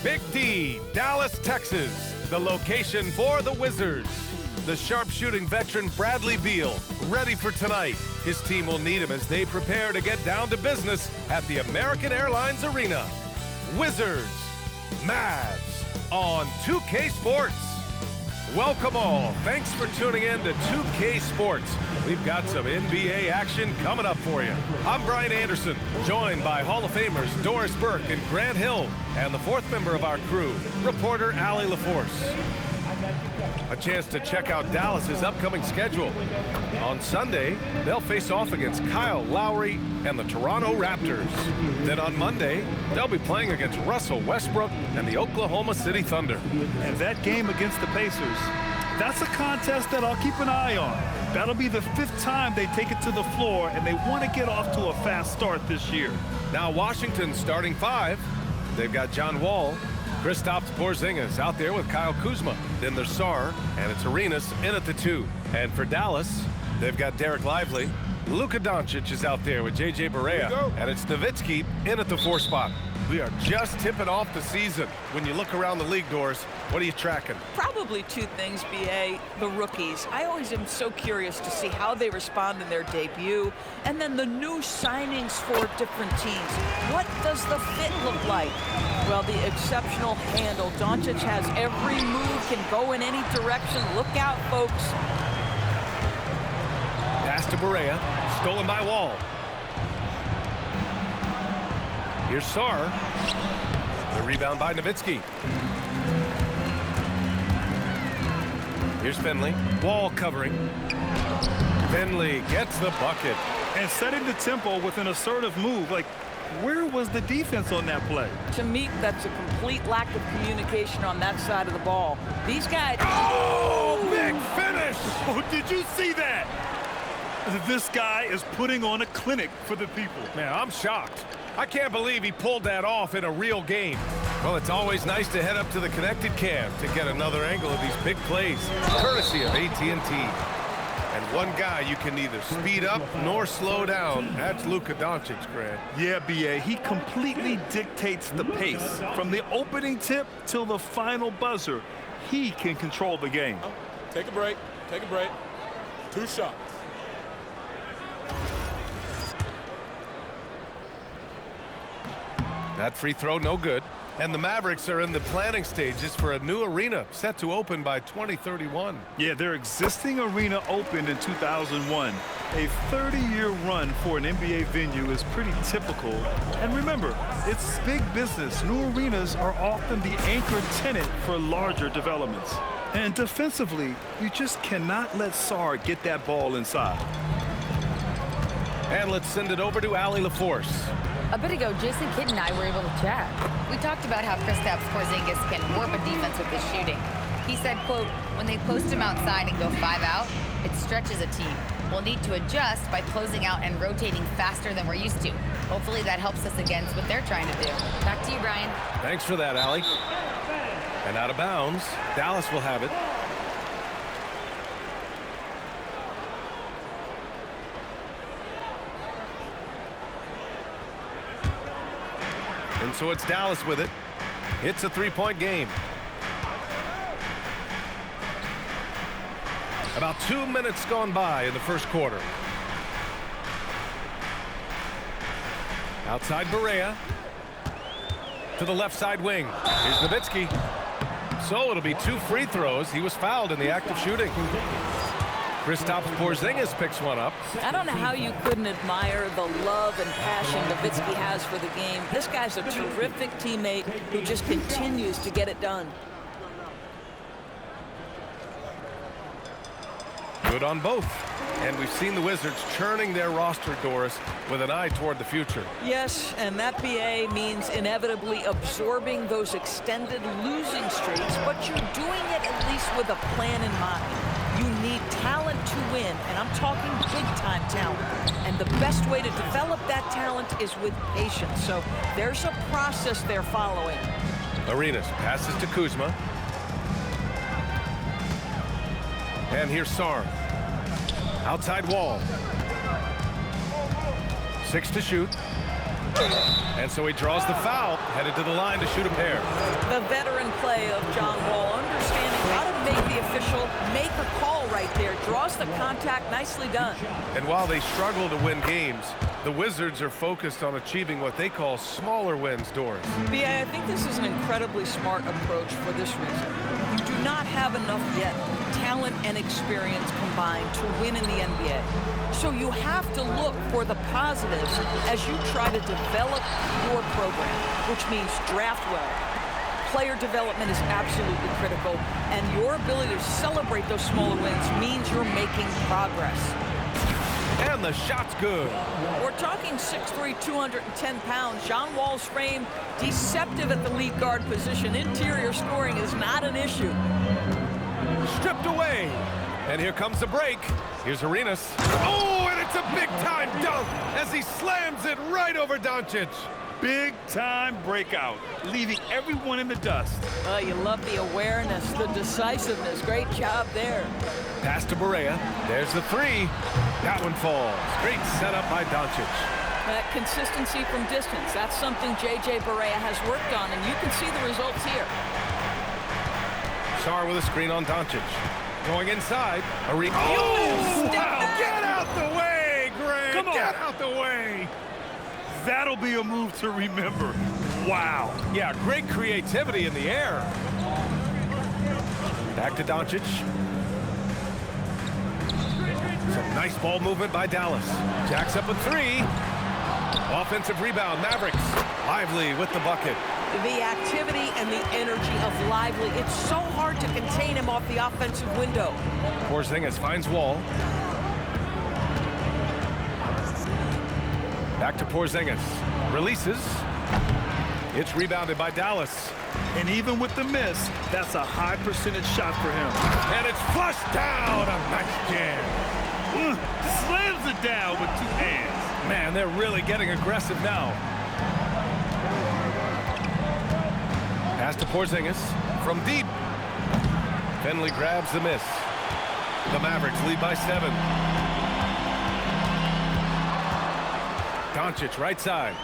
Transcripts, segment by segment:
Big D, Dallas, Texas, the location for the Wizards. The sharpshooting veteran Bradley Beal, ready for tonight. His team will need him as they prepare to get down to business at the American Airlines Arena. Wizards, Mavs on 2K Sports. Welcome all. Thanks for tuning in to 2K Sports. We've got some NBA action coming up for you. I'm Brian Anderson, joined by Hall of Famers Doris Burke and Grant Hill, and the fourth member of our crew, reporter Allie LaForce. A chance to check out Dallas's upcoming schedule. On Sunday, they'll face off against Kyle Lowry and the Toronto Raptors. Then on Monday, they'll be playing against Russell Westbrook and the Oklahoma City Thunder. And that game against the Pacers, that's a contest that I'll keep an eye on. That'll be the 5th time they take it to the floor, and they want to get off to a fast start this year. Now Washington's starting 5. They've got John Wall, Kristaps Porzingis out there with Kyle Kuzma. Then there's Sarr, and it's Arenas in at the 2. And for Dallas, they've got Derek Lively. Luka Doncic is out there with J.J. Barea, and it's Nowitzki in at the 4 spot. We are just tipping off the season. When you look around the league, Doris, what are you tracking? Probably 2 things, B.A. The rookies. I always am so curious to see how they respond in their debut. And then the new signings for different teams. What does the fit look like? Well, the exceptional handle. Doncic has every move, can go in any direction. Look out, folks. Pass to Barea, stolen by Wall. Here's Sarr. The rebound by Nowitzki. Here's Finley. Wall covering. Finley gets the bucket. And setting the tempo with an assertive move. Like, where was the defense on that play? To me, that's a complete lack of communication on that side of the ball. These guys... Oh, big finish! Oh, did you see that? This guy is putting on a clinic for the people. Man, I'm shocked. I can't believe he pulled that off in a real game. Well, it's always nice to head up to the connected cam to get another angle of these big plays, courtesy of AT&T. And one guy you can neither speed up nor slow down. That's Luka Doncic, Grant. Yeah, B.A., he completely dictates the pace. From the opening tip till the final buzzer, he can control the game. Take a break. Take a break. 2 shots. That free throw, no good. And the Mavericks are in the planning stages for a new arena set to open by 2031. Yeah, their existing arena opened in 2001. A 30-year run for an NBA venue is pretty typical. And remember, it's big business. New arenas are often the anchor tenant for larger developments. And defensively, you just cannot let Sarr get that ball inside. And let's send it over to Allie LaForce. A bit ago, Jason Kidd and I were able to chat. We talked about how Kristaps Porzingis can warp a defense with his shooting. He said, quote, when they post him outside and go 5 out, it stretches a team. We'll need to adjust by closing out and rotating faster than we're used to. Hopefully that helps us against what they're trying to do. Back to you, Brian. Thanks for that, Allie. And out of bounds, Dallas will have it. And so it's Dallas with it. It's a 3-point game. About 2 minutes gone by in the first quarter. Outside Barea. To the left side wing. Here's Nowitzki. So it'll be 2 free throws. He was fouled in the act of shooting. Kristaps Porzingis picks one up. I don't know how you couldn't admire the love and passion Nowitzki has for the game. This guy's a terrific teammate who just continues to get it done. Good on both. And we've seen the Wizards churning their roster, Doris, with an eye toward the future. Yes, and that, BA, means inevitably absorbing those extended losing streaks, but you're doing it at least with a plan in mind. You need talent to win, and I'm talking big-time talent. And the best way to develop that talent is with patience. So there's a process they're following. Arenas passes to Kuzma. And here's Sarr. Outside Wall. 6 to shoot. And so he draws the foul, headed to the line to shoot a pair. The veteran play of John Wall, understanding how to make the official make a call right there. Draws the contact, nicely done. And while they struggle to win games, the Wizards are focused on achieving what they call smaller wins, Doris. BA, I think this is an incredibly smart approach for this reason. You do not have enough yet talent and experience combined to win in the NBA. So you have to look for the positives as you try to develop your program, which means draft well. Player development is absolutely critical, and your ability to celebrate those smaller wins means you're making progress. And the shot's good. We're talking 6'3", 210 pounds. John Wall's frame, deceptive at the lead guard position. Interior scoring is not an issue. Stripped away. And here comes the break. Here's Arenas. Oh, and it's a big-time dunk as he slams it right over Doncic. Big-time breakout, leaving everyone in the dust. Oh, you love the awareness, the decisiveness. Great job there. Pass to Barea. There's the three. That one falls. Great setup by Doncic. That consistency from distance, that's something J.J. Barea has worked on, and you can see the results here. Sarr with a screen on Doncic. Going inside. Oh, Wow! Get out the way, Grant! Come on. Get out the way! That'll be a move to remember. Wow. Yeah, great creativity in the air. Back to Doncic. Some nice ball movement by Dallas. Jacks up a three. Offensive rebound, Mavericks. Lively with the bucket. The activity and the energy of Lively. It's so hard to contain him off the offensive window. Porzingis finds Wall. Back to Porzingis. Releases. It's rebounded by Dallas. And even with the miss, that's a high percentage shot for him. And it's flushed down. A nice jam. Slams it down with two hands. Man, they're really getting aggressive now. Pass to Porzingis from deep. Finley grabs the miss. The Mavericks lead by 7. Doncic right side.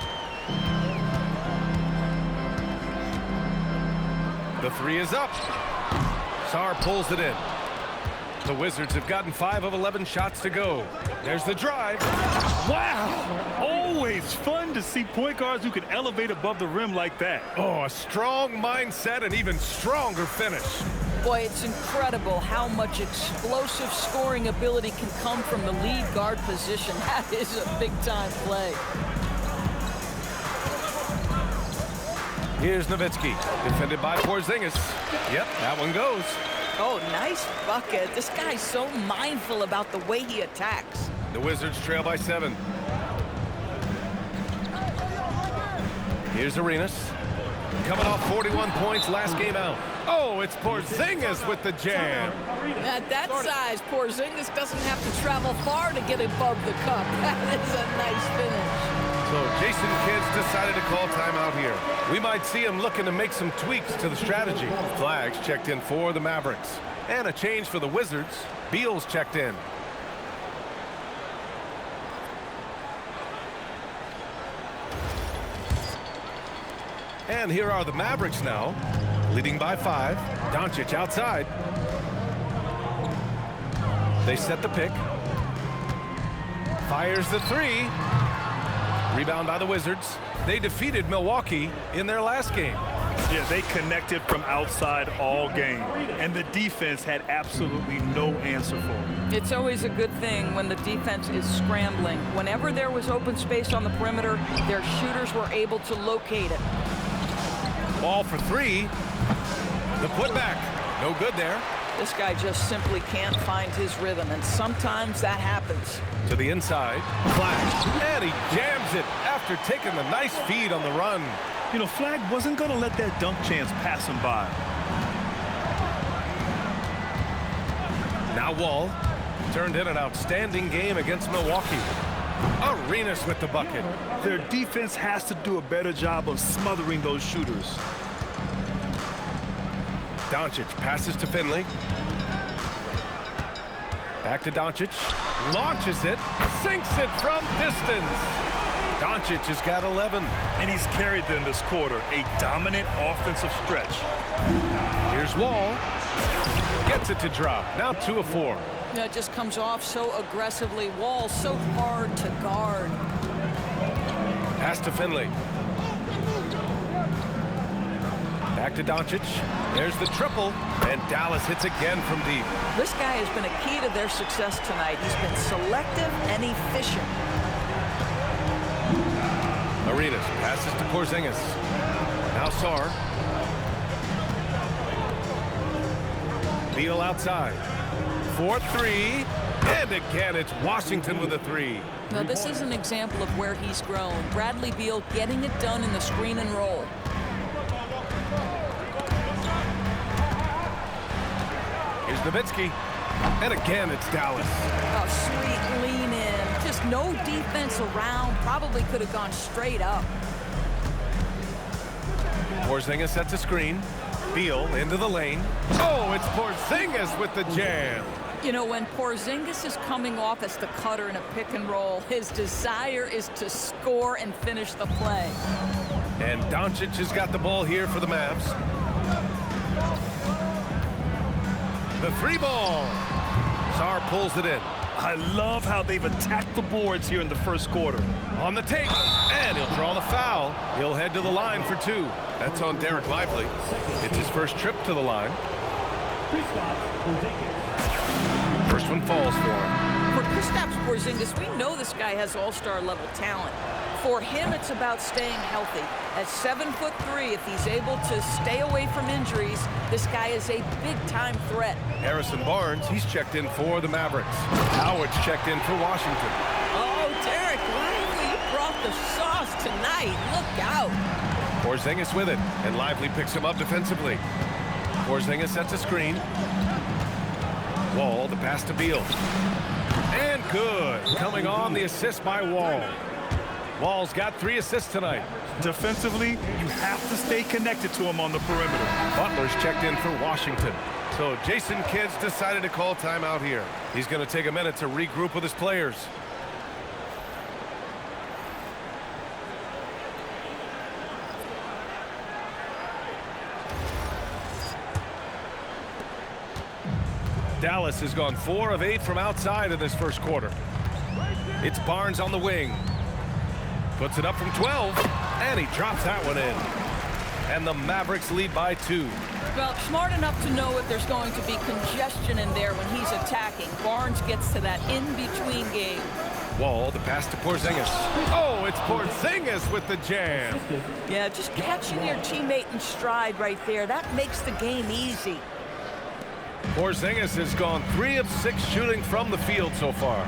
The three is up. Sarr pulls it in. The Wizards have gotten 5 of 11 shots to go. There's the drive. Wow! Always fun to see point guards who can elevate above the rim like that. Oh, a strong mindset and even stronger finish. Boy, it's incredible how much explosive scoring ability can come from the lead guard position. That is a big-time play. Here's Nowitzki, defended by Porzingis. Yep, that one goes. Oh, nice bucket. This guy's so mindful about the way he attacks. The Wizards trail by 7. Here's Arenas. Coming off 41 points last game out. Oh, it's Porzingis with the jam. At that size, Porzingis doesn't have to travel far to get above the cup. That is a nice finish. So Jason Kidd's decided to call timeout here. We might see him looking to make some tweaks to the strategy. Flags checked in for the Mavericks. And a change for the Wizards. Beal's checked in. And here are the Mavericks now, leading by 5. Doncic outside. They set the pick. Fires the three. Rebound by the Wizards. They defeated Milwaukee in their last game. Yeah, they connected from outside all game, and the defense had absolutely no answer for it. It's always a good thing when the defense is scrambling. Whenever there was open space on the perimeter, their shooters were able to locate it. Ball for 3. The putback. No good there. This guy just simply can't find his rhythm, and sometimes that happens. To the inside. Flash. And he jams it after taking the nice feed on the run. You know, Flag wasn't going to let that dunk chance pass him by. Now Wall turned in an outstanding game against Milwaukee. Arenas with the bucket. Their defense has to do a better job of smothering those shooters. Doncic passes to Finley. Back to Doncic. Launches it. Sinks it from distance. Doncic has got 11. And he's carried them this quarter. A dominant offensive stretch. Here's Wall. Gets it to drop. Now 2 of 4. Yeah, it just comes off so aggressively. Wall so hard to guard. Pass to Finley. Back to Doncic. There's the triple. And Dallas hits again from deep. This guy has been a key to their success tonight. He's been selective and efficient. Arenas passes to Porzingis. Now Sar. Beal outside. 4-3. And again, it's Washington with a 3. Now, this is an example of where he's grown. Bradley Beal getting it done in the screen and roll. Here's Nowitzki. And again, it's Dallas. A sweet lean in. Just no defense around. Probably could have gone straight up. Porzingis sets a screen. Beal into the lane. Oh, it's Porzingis with the jam. You know, when Porzingis is coming off as the cutter in a pick and roll, his desire is to score and finish the play. And Doncic has got the ball here for the Mavs. The 3 ball. Sar pulls it in. I love how they've attacked the boards here in the first quarter. On the take, and he'll draw the foul. He'll head to the line for 2. That's on Derek Lively. It's his first trip to the line. First one falls for him. For Kristaps Porzingis, we know this guy has all-star level talent. For him, it's about staying healthy. At 7'3", if he's able to stay away from injuries, this guy is a big-time threat. Harrison Barnes, he's checked in for the Mavericks. Howard's checked in for Washington. Oh, Derek Lively, you brought the sauce tonight. Look out. Porzingis with it, and Lively picks him up defensively. Porzingis sets a screen. Wall, the pass to Beal. And good. Coming on, the assist by Wall. Wall's got 3 assists tonight. Defensively, you have to stay connected to him on the perimeter. Butler's checked in for Washington. So Jason Kidd's decided to call timeout here. He's going to take a minute to regroup with his players. Dallas has gone 4 of 8 from outside in this first quarter. It's Barnes on the wing. Puts it up from 12, and he drops that one in. And the Mavericks lead by 2. Well, smart enough to know if there's going to be congestion in there when he's attacking. Barnes gets to that in-between game. Wall, the pass to Porzingis. Oh, it's Porzingis with the jam. Yeah, just catching your teammate in stride right there. That makes the game easy. Porzingis has gone 3 of 6 shooting from the field so far.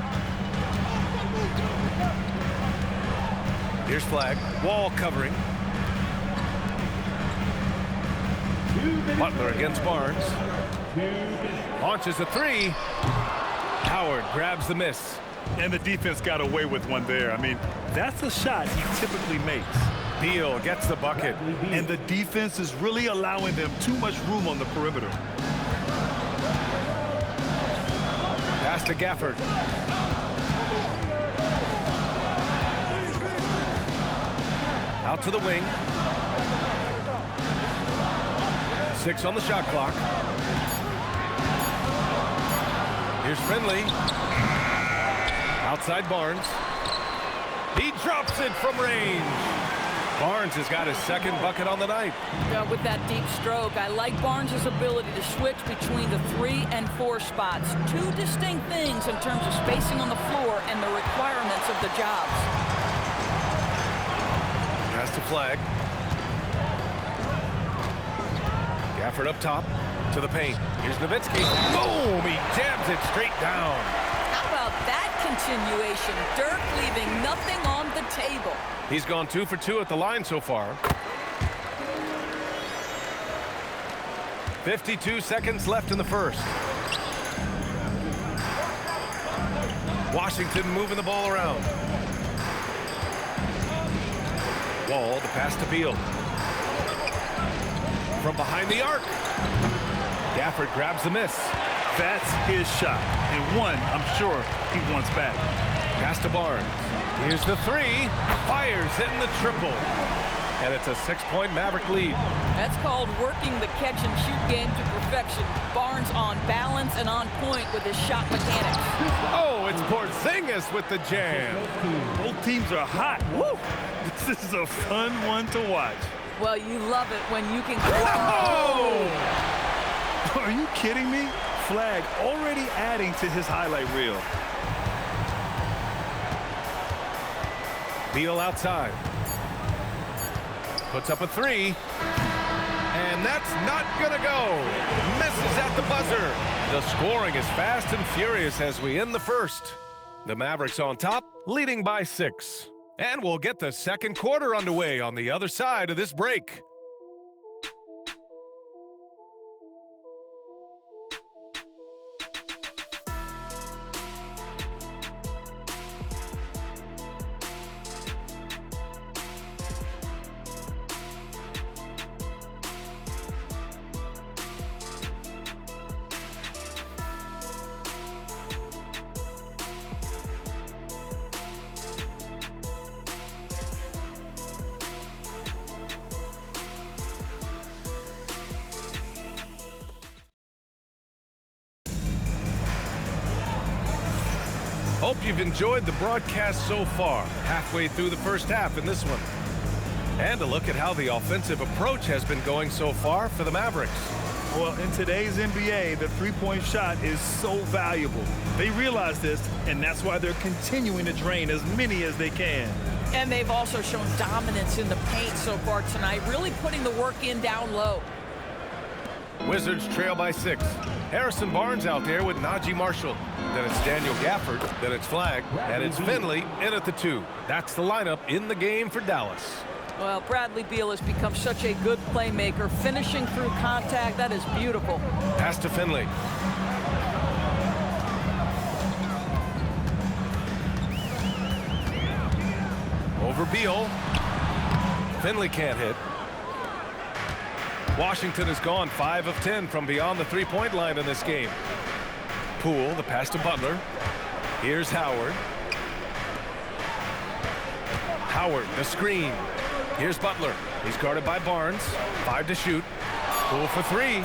Here's Flag. Wall covering. Butler against Barnes. Launches a 3. Howard grabs the miss. And the defense got away with one there. I mean, that's a shot he typically makes. Beal gets the bucket. And the defense is really allowing them too much room on the perimeter. Pass to Gafford. Out to the wing. 6 on the shot clock. Here's Finley. Outside Barnes. He drops it from range. Barnes has got his 2nd bucket on the night. With that deep stroke, I like Barnes' ability to switch between the 3 and 4 spots. 2 distinct things in terms of spacing on the floor and the requirements of the jobs. Pass to Flag. Gafford up top to the paint. Here's Nowitzki. Boom! He jams it straight down. How about that continuation? Dirk leaving nothing on the table. He's gone 2 for 2 at the line so far. 52 seconds left in the first. Washington moving the ball around. Wall, the pass to Beal. From behind the arc. Gafford grabs the miss. That's his shot. And one, I'm sure, he wants back. Pass to Barnes. Here's the three. Fires in the triple. And it's a 6-point Maverick lead. That's called working the catch-and-shoot game to perfection. Barnes on balance and on point with his shot mechanics. Oh, it's Porzingis with the jam. Both teams are hot. Woo! This is a fun one to watch. Well, you love it when you can... Oh! Are you kidding me? Flag already adding to his highlight reel. Beal outside. Puts up a three. And that's not gonna go. Misses at the buzzer. The scoring is fast and furious as we end the first. The Mavericks on top, leading by 6. And we'll get the second quarter underway on the other side of this break. Hope you've enjoyed the broadcast so far, halfway through the first half in this one. And a look at how the offensive approach has been going so far for the Mavericks. Well, in today's NBA, the three-point shot is so valuable. They realize this, and that's why they're continuing to drain as many as they can. And they've also shown dominance in the paint so far tonight, really putting the work in down low. Wizards trail by 6. Harrison Barnes out there with Najee Marshall. Then it's Daniel Gafford. Then it's Flag. And it's Finley in at the 2. That's the lineup in the game for Dallas. Well, Bradley Beal has become such a good playmaker, finishing through contact. That is beautiful. Pass to Finley. Over Beal. Finley can't hit. Washington has gone 5 of 10 from beyond the three-point line in this game. Poole, the pass to Butler. Here's Howard. Howard, the screen. Here's Butler. He's guarded by Barnes. 5 to shoot. Poole for 3.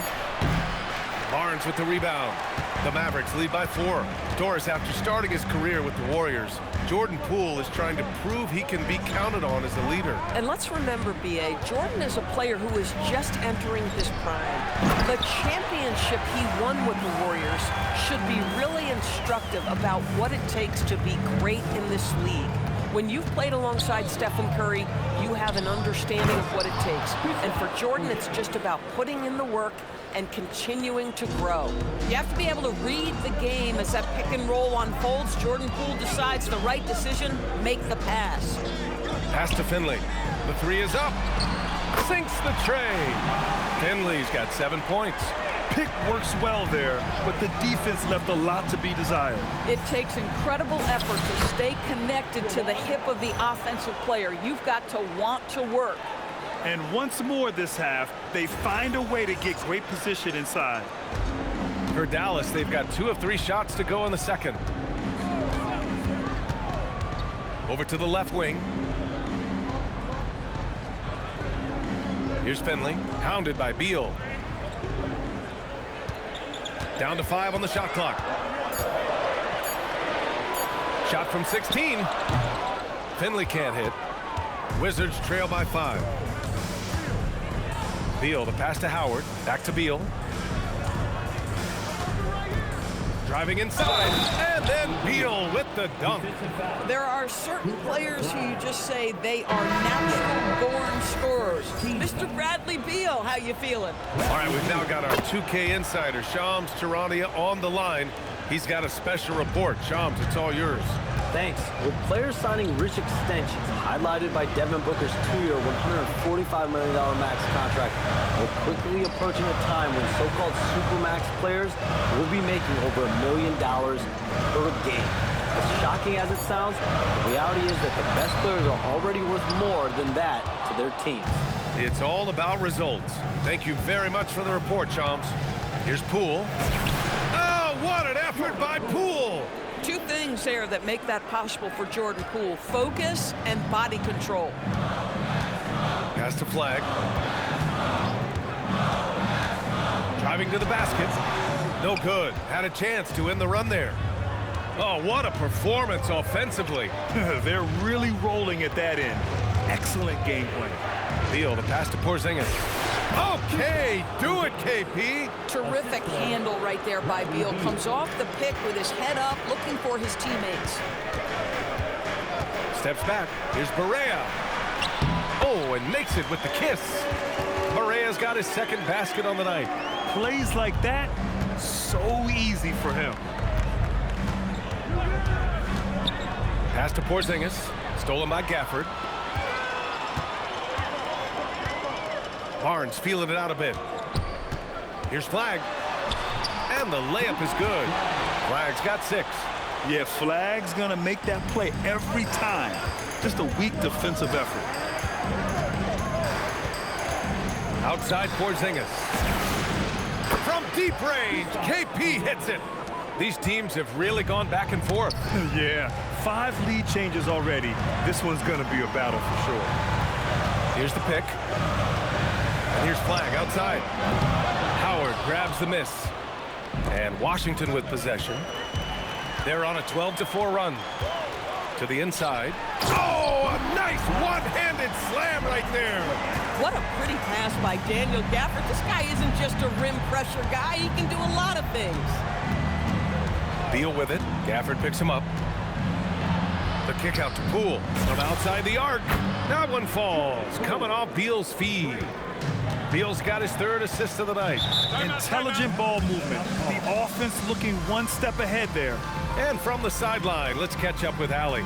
Barnes with the rebound. The Mavericks lead by 4. Doris, after starting his career with the Warriors, Jordan Poole is trying to prove he can be counted on as a leader. And let's remember, B.A., Jordan is a player who is just entering his prime. The championship he won with the Warriors should be really instructive about what it takes to be great in this league. When you've played alongside Stephen Curry, you have an understanding of what it takes. And for Jordan, it's just about putting in the work and continuing to grow. You have to be able to read the game as that pick and roll unfolds. Jordan Poole decides the right decision, make the pass. Pass to Finley. The 3 is up. Sinks the tray. Finley's got 7 points. Pick works well there, but the defense left a lot to be desired. It takes incredible effort to stay connected to the hip of the offensive player. You've got to want to work. And once more this half, they find a way to get great position inside. For Dallas, they've got 2 of 3 shots to go in the second. Over to the left wing. Here's Finley, hounded by Beal. Down to 5 on the shot clock. Shot from 16. Finley can't hit. Wizards trail by 5. Beal, the pass to Howard. Back to Beal. Driving inside. And then Beal with the dunk. There are certain players who you just say they are natural-born scorers. Mr. Bradley Beal, how you feeling? All right, we've now got our 2K insider, Shams Charania, on the line. He's got a special report. Shams, it's all yours. Thanks. With players signing rich extensions, highlighted by Devin Booker's 2-year, $145 million max contract, we're quickly approaching a time when so-called supermax players will be making over $1 million per game. As shocking as it sounds, the reality is that the best players are already worth more than that to their teams. It's all about results. Thank you very much for the report, Shams. Here's Poole. Oh, what an effort by Poole! 2 things things there that make that possible for Jordan Poole: focus and body control. Pass to Flag. Driving to the basket. No good. Had a chance to end the run there. Oh, what a performance offensively. They're really rolling at that end. Excellent game plan. Beal, the pass to Porzingis. Okay, do it, KP. Terrific handle right there by Beal. Comes off the pick with his head up, looking for his teammates. Steps back. Here's Barea. Oh, and makes it with the kiss. Barea's got his second basket on the night. Plays like that, so easy for him. Pass to Porzingis. Stolen by Gafford. Barnes feeling it out a bit. Here's Flag. And the layup is good. Flag's got 6. Yeah, Flag's gonna make that play every time. Just a weak defensive effort. Outside Porzingis. From deep range, KP hits it. These teams have really gone back and forth. Yeah, 5 lead changes already. This one's gonna be a battle for sure. Here's the pick. And here's Flag outside. Howard grabs the miss. And Washington with possession. They're on a 12-4 run. To the inside. Oh, a nice one-handed slam right there. What a pretty pass by Daniel Gafford. This guy isn't just a rim pressure guy. He can do a lot of things. Beal with it. Gafford picks him up. The kick out to Poole. From outside the arc. That one falls. Coming off Beal's feed. Beal's got his 3rd assist of the night. Intelligent ball movement. The offense looking one step ahead there. And from the sideline, let's catch up with Allie.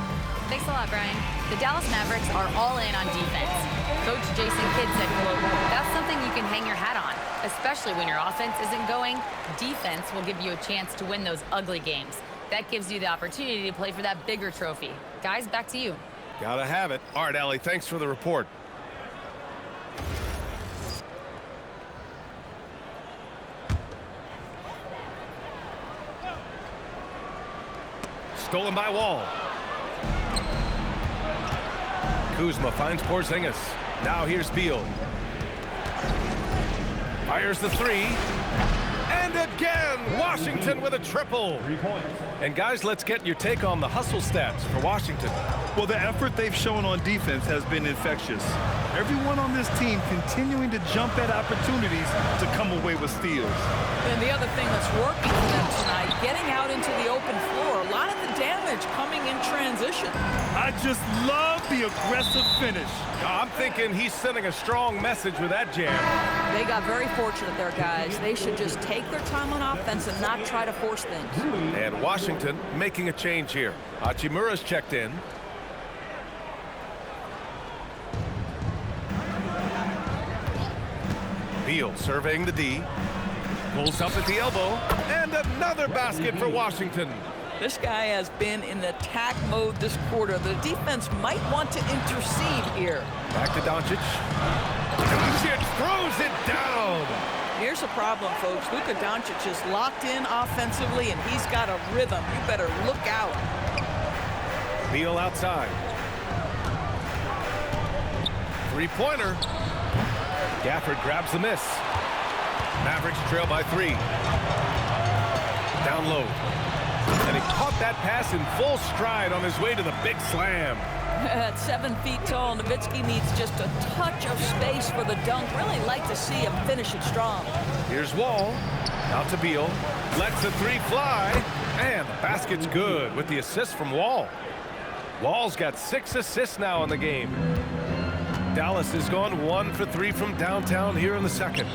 Thanks a lot, Brian. The Dallas Mavericks are all in on defense. Coach Jason Kidd said, quote, "That's something you can hang your hat on, especially when your offense isn't going. Defense will give you a chance to win those ugly games. That gives you the opportunity to play for that bigger trophy." Guys, back to you. Gotta have it. All right, Allie, thanks for the report. Stolen by Wall. Kuzma finds Porzingis. Now here's Beal. Fires the 3. And again, Washington with a triple. And guys, let's get your take on the hustle stats for Washington. Well, the effort they've shown on defense has been infectious. Everyone on this team continuing to jump at opportunities to come away with steals. And the other thing that's working for them tonight, getting out into the open floor. A lot of the damage coming in transition. I just love the aggressive finish. I'm thinking he's sending a strong message with that jam. They got very fortunate there, guys. They should just take their time on offense and not try to force things. And Washington making a change here. Hachimura's checked in. Beal surveying the D. Pulls up at the elbow. And another basket for Washington. This guy has been in attack mode this quarter. The defense might want to intercede here. Back to Doncic. Doncic throws it down. Here's a problem, folks. Luka Doncic is locked in offensively, and he's got a rhythm. You better look out. Beal outside. 3-pointer. Gafford grabs the miss. Mavericks trail by 3. Down low. And he caught that pass in full stride on his way to the big slam. At 7 feet tall, Nowitzki needs just a touch of space for the dunk. Really like to see him finish it strong. Here's Wall. Out to Beal. Lets the 3 fly. And the basket's good with the assist from Wall. Wall's got 6 assists now in the game. Dallas has gone 1 for 3 from downtown here in the second.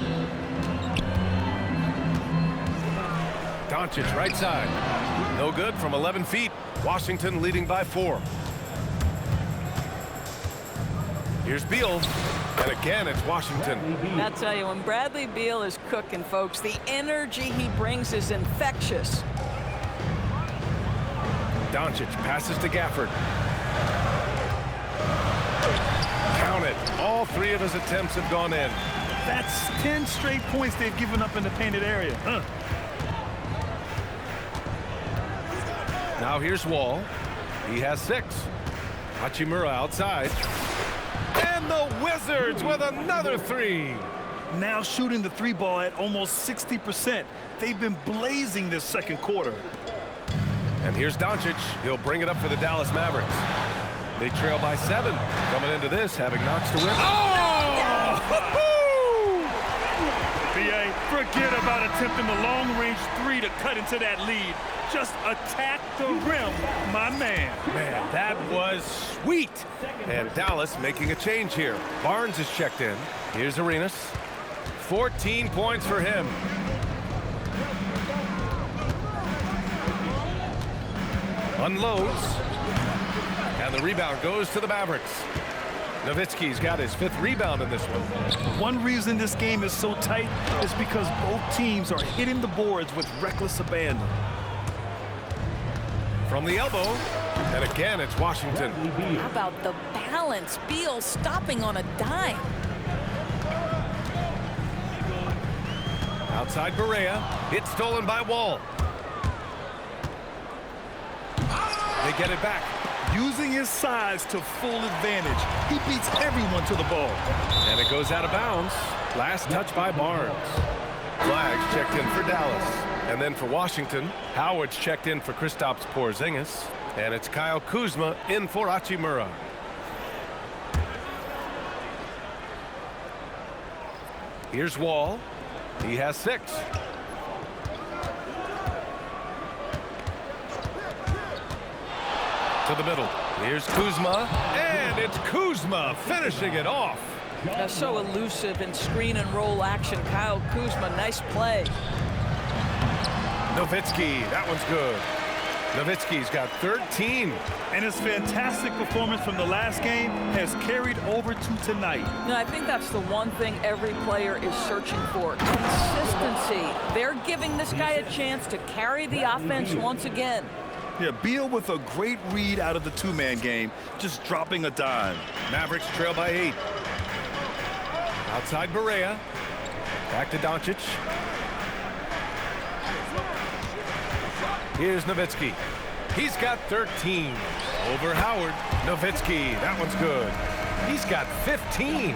Doncic right side. No good from 11 feet. Washington leading by 4. Here's Beal. And again, it's Washington. I'll tell you, when Bradley Beal is cooking, folks, the energy he brings is infectious. Doncic passes to Gafford. Count it. All 3 of his attempts have gone in. That's 10 straight points they've given up in the painted area. Now here's Wall. He has 6. Hachimura outside. And the Wizards with another 3. Now shooting the 3 ball at almost 60%. They've been blazing this second quarter. And here's Doncic. He'll bring it up for the Dallas Mavericks. They trail by 7. Coming into this, having Knox to win. Oh! BA, forget about attempting the long-range 3 to cut into that lead. Just attack the rim, my man. Man, that was sweet. And Dallas making a change here. Barnes is checked in. Here's Arenas. 14 points for him. Unloads. And the rebound goes to the Mavericks. Nowitzki's got his 5th rebound in this one. One reason this game is so tight is because both teams are hitting the boards with reckless abandon. From the elbow, and again it's Washington. How about the balance? Beal stopping on a dime. Outside Barea, it's stolen by Wall. They get it back. Using his size to full advantage. He beats everyone to the ball. And it goes out of bounds. Last touch by Barnes. Flags checked in for Dallas. And then for Washington, Howard's checked in for Kristaps Porzingis. And it's Kyle Kuzma in for Hachimura. Here's Wall. He has 6. To the middle. Here's Kuzma. And it's Kuzma finishing it off. So elusive in screen and roll action. Kyle Kuzma, nice play. Nowitzki, that one's good. Nowitzki's got 13. And his fantastic performance from the last game has carried over to tonight. No, I think that's the one thing every player is searching for. Consistency. They're giving this guy a chance to carry the offense once again. Yeah, Beal with a great read out of the 2-man game, just dropping a dime. Mavericks trail by 8. Outside Barea. Back to Doncic. Here's Nowitzki. He's got 13. Over Howard. Nowitzki, that one's good. He's got 15.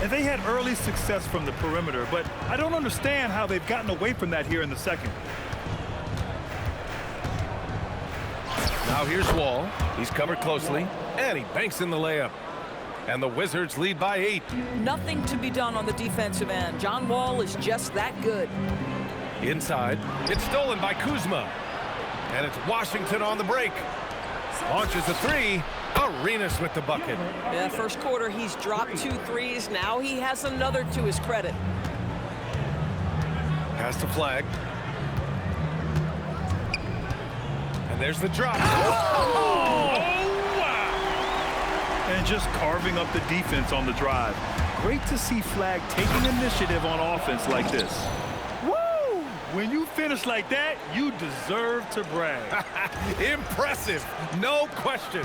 And they had early success from the perimeter, but I don't understand how they've gotten away from that here in the second. Now here's Wall. He's covered closely, and he banks in the layup. And the Wizards lead by 8. Nothing to be done on the defensive end. John Wall is just that good. Inside, it's stolen by Kuzma. And it's Washington on the break. Launches a 3. Arenas with the bucket. Yeah, first quarter, he's dropped 2 threes. Now he has another to his credit. Pass the flag. And there's the drop. Oh! Wow! And just carving up the defense on the drive. Great to see Flag taking initiative on offense like this. Woo! When you finish like that, you deserve to brag. Impressive, no question.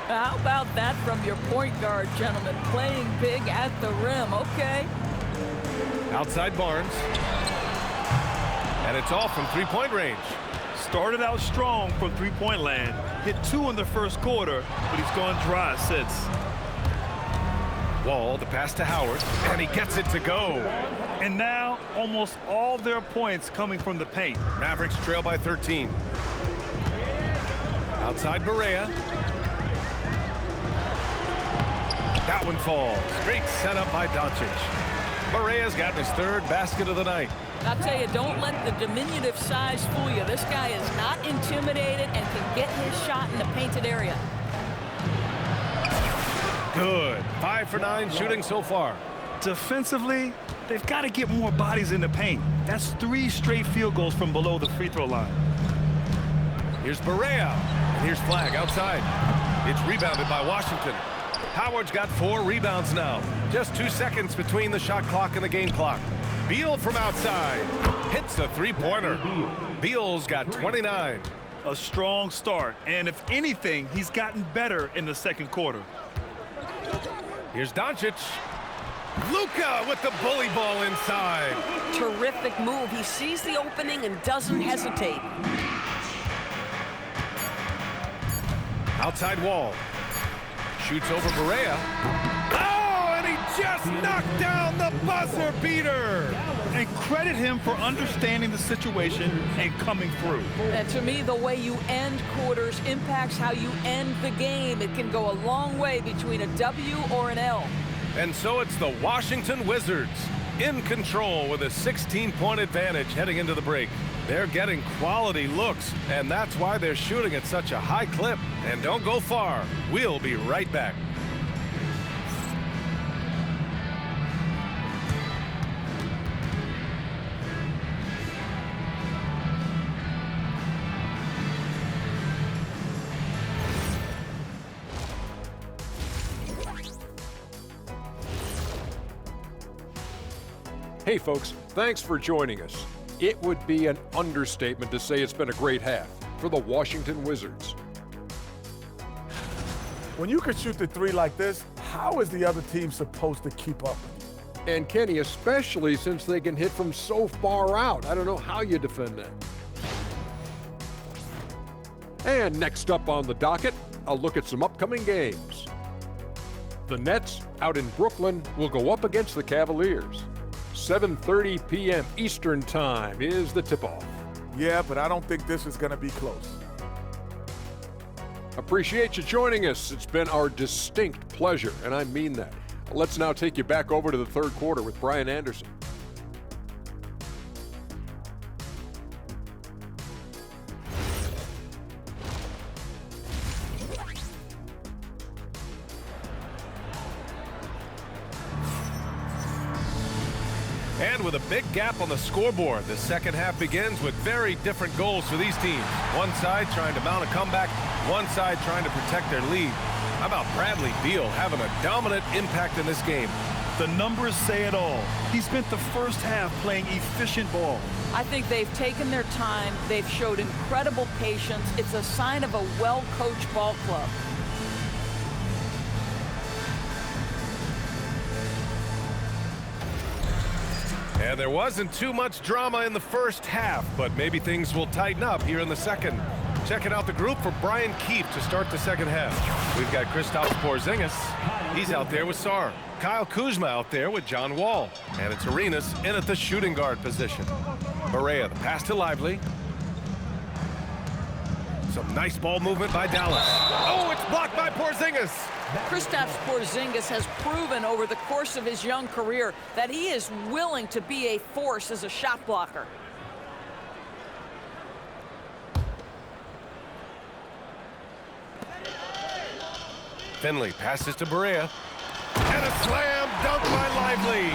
How about that from your point guard, gentlemen? Playing big at the rim, okay. Outside Barnes. And it's off from 3-point range. Started out strong from 3-point land. Hit 2 in the first quarter, but he's gone dry since. Wall, the pass to Howard, and he gets it to go. And now, almost all their points coming from the paint. Mavericks trail by 13. Outside Barea. That one falls. Great setup by Doncic. Barea's got his 3rd basket of the night. I'll tell you, don't let the diminutive size fool you. This guy is not intimidated and can get his shot in the painted area. Good. 5 for 9 shooting so far. Defensively, they've got to get more bodies in the paint. That's 3 straight field goals from below the free throw line. Here's Barea. And here's Flag outside. It's rebounded by Washington. Howard's got 4 rebounds now. Just 2 seconds between the shot clock and the game clock. Beal from outside. Hits a 3-pointer. Beal's got 29. A strong start. And if anything, he's gotten better in the second quarter. Here's Doncic. Luka with the bully ball inside. Terrific move. He sees the opening and doesn't hesitate. Outside wall. Shoots over Barea. Oh, and he just knocked down the buzzer beater. And credit him for understanding the situation and coming through. And to me, the way you end quarters impacts how you end the game. It can go a long way between a W or an L. And so it's the Washington Wizards in control with a 16-point advantage heading into the break. They're getting quality looks, and that's why they're shooting at such a high clip. And don't go far. We'll be right back. Hey folks, thanks for joining us. It would be an understatement to say it's been a great half for the Washington Wizards. When you can shoot the three like this, how is the other team supposed to keep up? And Kenny, especially since they can hit from so far out. I don't know how you defend that. And next up on the docket, a look at some upcoming games. The Nets out in Brooklyn will go up against the Cavaliers. 7:30 p.m. Eastern Time is the tip-off. Yeah, but I don't think this is going to be close. Appreciate you joining us. It's been our distinct pleasure, and I mean that. Let's now take you back over to the third quarter with Brian Anderson. And with a big gap on the scoreboard, the second half begins with very different goals for these teams. One side trying to mount a comeback, one side trying to protect their lead. How about Bradley Beal having a dominant impact in this game? The numbers say it all. He spent the first half playing efficient ball. I think they've taken their time. They've showed incredible patience. It's a sign of a well-coached ball club. And there wasn't too much drama in the first half, but maybe things will tighten up here in the second. Checking out the group for Brian Keefe to start the second half. We've got Kristaps Porzingis. He's out there with Sarr. Kyle Kuzma out there with John Wall. And it's Arenas in at the shooting guard position. Barea, the pass to Lively. Some nice ball movement by Dallas. Oh, it's blocked by Porzingis. Kristaps Porzingis has proven over the course of his young career that he is willing to be a force as a shot blocker. Finley passes to Barea. And a slam dunk by Lively.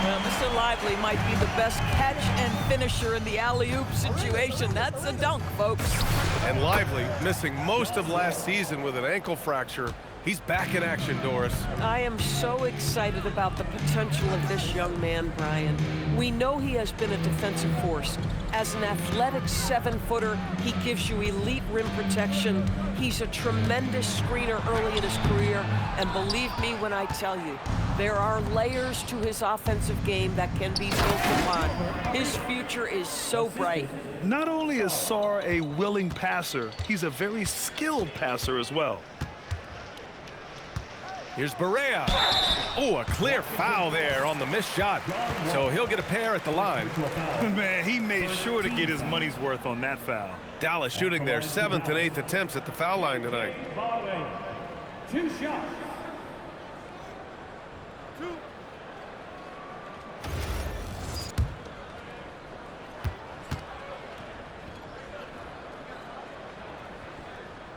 Well, Mr. Lively might be the best catch and finisher in the alley-oop situation. That's a dunk, folks. And Lively, missing most of last season with an ankle fracture. He's back in action, Doris. I am so excited about the potential of this young man, Brian. We know he has been a defensive force. As an athletic 7-footer, he gives you elite rim protection. He's a tremendous screener early in his career. And believe me when I tell you, there are layers to his offensive game that can be built upon. His future is so bright. Not only is Sarr a willing passer, he's a very skilled passer as well. Here's Barea. Oh, a clear foul there on the missed shot. So he'll get a pair at the line. Man, he made sure to get his money's worth on that foul. Dallas shooting their 7th and 8th attempts at the foul line tonight. 2 shots.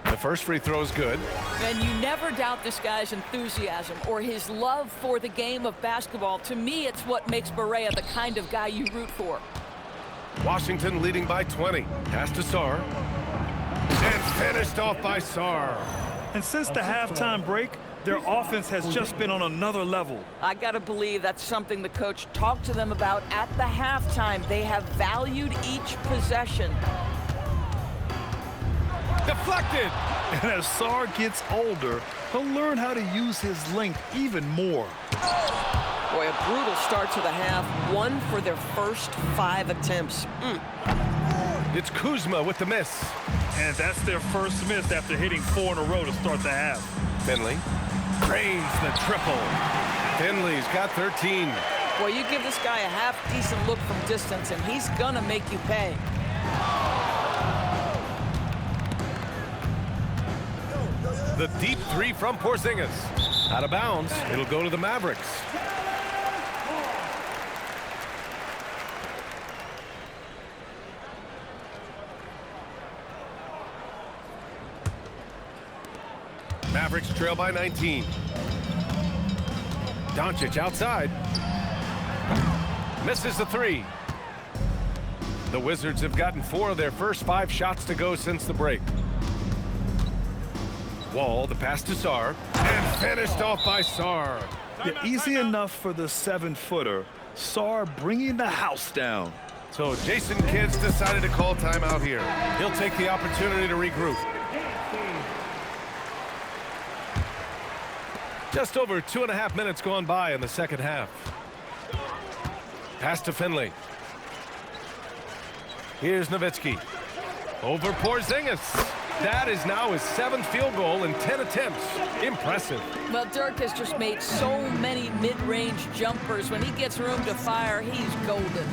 The first free throw is good. And you never doubt this guy's enthusiasm or his love for the game of basketball. To me, it's what makes Barea the kind of guy you root for. Washington leading by 20. Pass to Sarr. And finished off by Sarr. And since the halftime break, their offense has just been on another level. I got to believe that's something the coach talked to them about at the halftime. They have valued each possession. Deflected. And as Sarr gets older, he'll learn how to use his length even more. Boy, a brutal start to the half. 1 for their first 5 attempts. It's Kuzma with the miss. And that's their first miss after hitting 4 in a row to start the half. Finley drains the triple. Finley's got 13. Well, you give this guy a half-decent look from distance, and he's gonna make you pay. The deep three from Porzingis. Out of bounds. It'll go to the Mavericks. Mavericks trail by 19. Doncic outside. Misses the three. The Wizards have gotten 4 of their first 5 shots to go since the break. Wall, the pass to Sarr, and finished off by Sarr. Yeah, easy enough for the 7-footer. Sarr bringing the house down. So Jason Kidd's decided to call timeout here. He'll take the opportunity to regroup. Just over 2.5 minutes gone by in the second half. Pass to Finley. Here's Nowitzki. Over Porzingis. That is now his 7th field goal in 10 attempts. Impressive. Well, Dirk has just made so many mid-range jumpers. When he gets room to fire, he's golden.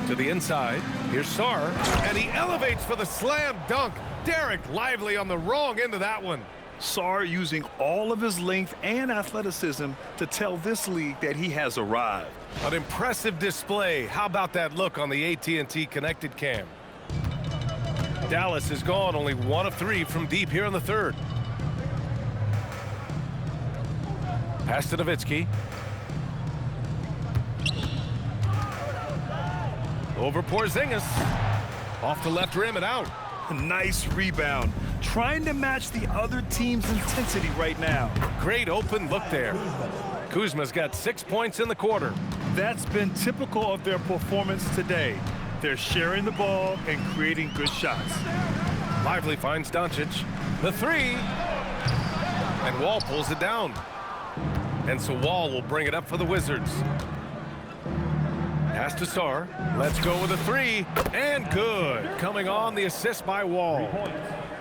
To the inside. Here's Sarr. And he elevates for the slam dunk. Derek Lively on the wrong end of that one. Sarr using all of his length and athleticism to tell this league that he has arrived. An impressive display. How about that look on the AT&T connected cam? Dallas has gone only 1 of 3 from deep here in the third. Pass to Nowitzki. Over Porzingis. Off the left rim and out. Nice rebound. Trying to match the other team's intensity right now. Great open look there. Kuzma's got 6 points in the quarter. That's been typical of their performance today. They're sharing the ball and creating good shots. Lively finds Doncic. The three. And Wall pulls it down. And so Wall will bring it up for the Wizards. Pass to Sarr. Let's go with a three. And good. Coming on, the assist by Wall.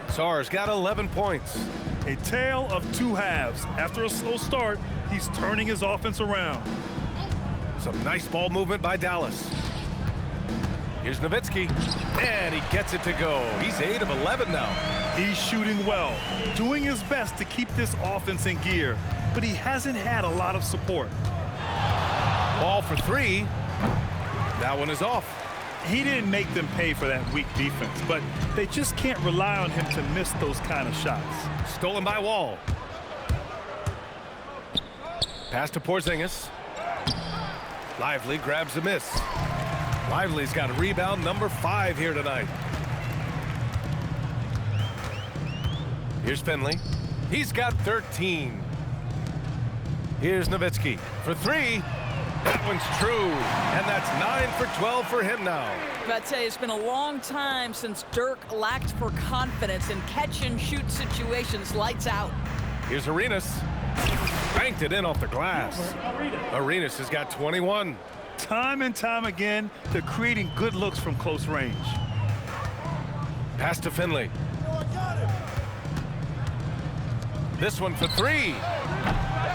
Sarr's got 11 points. A tale of 2 halves. After a slow start, he's turning his offense around. Some nice ball movement by Dallas. Here's Nowitzki, and he gets it to go. He's 8 of 11 now. He's shooting well, doing his best to keep this offense in gear, but he hasn't had a lot of support. Ball for 3. That one is off. He didn't make them pay for that weak defense, but they just can't rely on him to miss those kind of shots. Stolen by Wall. Pass to Porzingis. Lively grabs the miss. Lively's got a rebound number 5 here tonight. Here's Finley. He's got 13. Here's Nowitzki for 3. That one's true. And that's 9 for 12 for him now. I tell you, it's been a long time since Dirk lacked for confidence in catch-and-shoot situations. Lights out. Here's Arenas. Banked it in off the glass. Arenas has got 21. Time and time again, they're creating good looks from close range. Pass to Finley. This one for 3.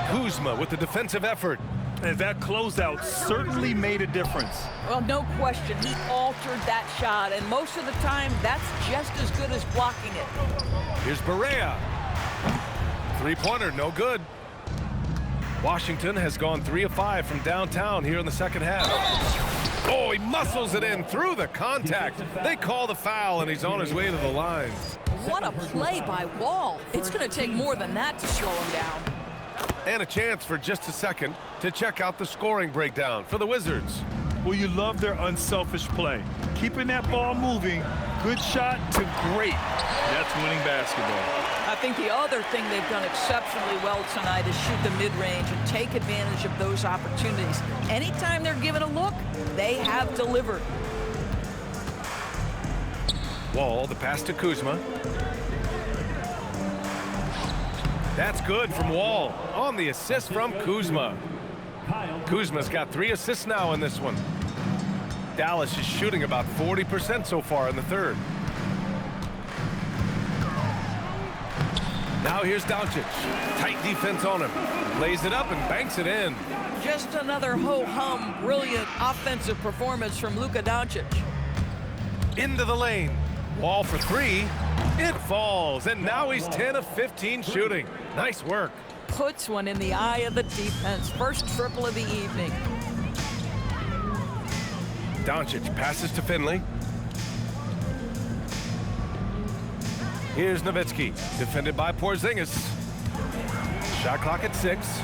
Kuzma with the defensive effort. And that closeout certainly made a difference. Well, no question. He altered that shot, and most of the time, that's just as good as blocking it. Here's Barea. 3-pointer, no good. Washington has gone 3 of 5 from downtown here in the second half. Oh, he muscles it in through the contact. They call the foul, and he's on his way to the line. What a play by Wall. It's going to take more than that to slow him down. And a chance for just a second to check out the scoring breakdown for the Wizards. Well, you love their unselfish play. Keeping that ball moving, good shot to great. That's winning basketball. I think the other thing they've done exceptionally well tonight is shoot the mid-range and take advantage of those opportunities. Anytime they're given a look, they have delivered. Wall, the pass to Kuzma. That's good from Wall on the assist from Kuzma. Kuzma's got 3 assists now in this one. Dallas is shooting about 40% so far in the third. Now here's Doncic. Tight defense on him. Lays it up and banks it in. Just another ho-hum, brilliant offensive performance from Luka Doncic. Into the lane. Wall for three. It falls, and now he's 10 of 15 shooting. Nice work. Puts one in the eye of the defense. First triple of the evening. Doncic passes to Finley. Here's Nowitzki, defended by Porzingis. Shot clock at 6.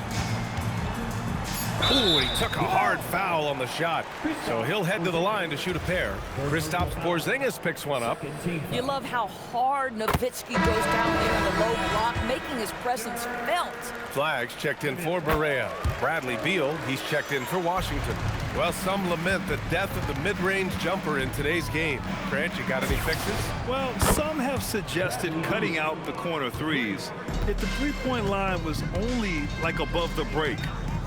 Ooh, he took a hard foul on the shot. So he'll head to the line to shoot a pair. Kristaps Porzingis picks one up. You love how hard Nowitzki goes down there in the low block, making his presence felt. Flags checked in for Berea. Bradley Beal, he's checked in for Washington. Well, some lament the death of the mid-range jumper in today's game. Grant, you got any fixes? Well, some have suggested cutting out the corner threes. If the three-point line was only like above the break,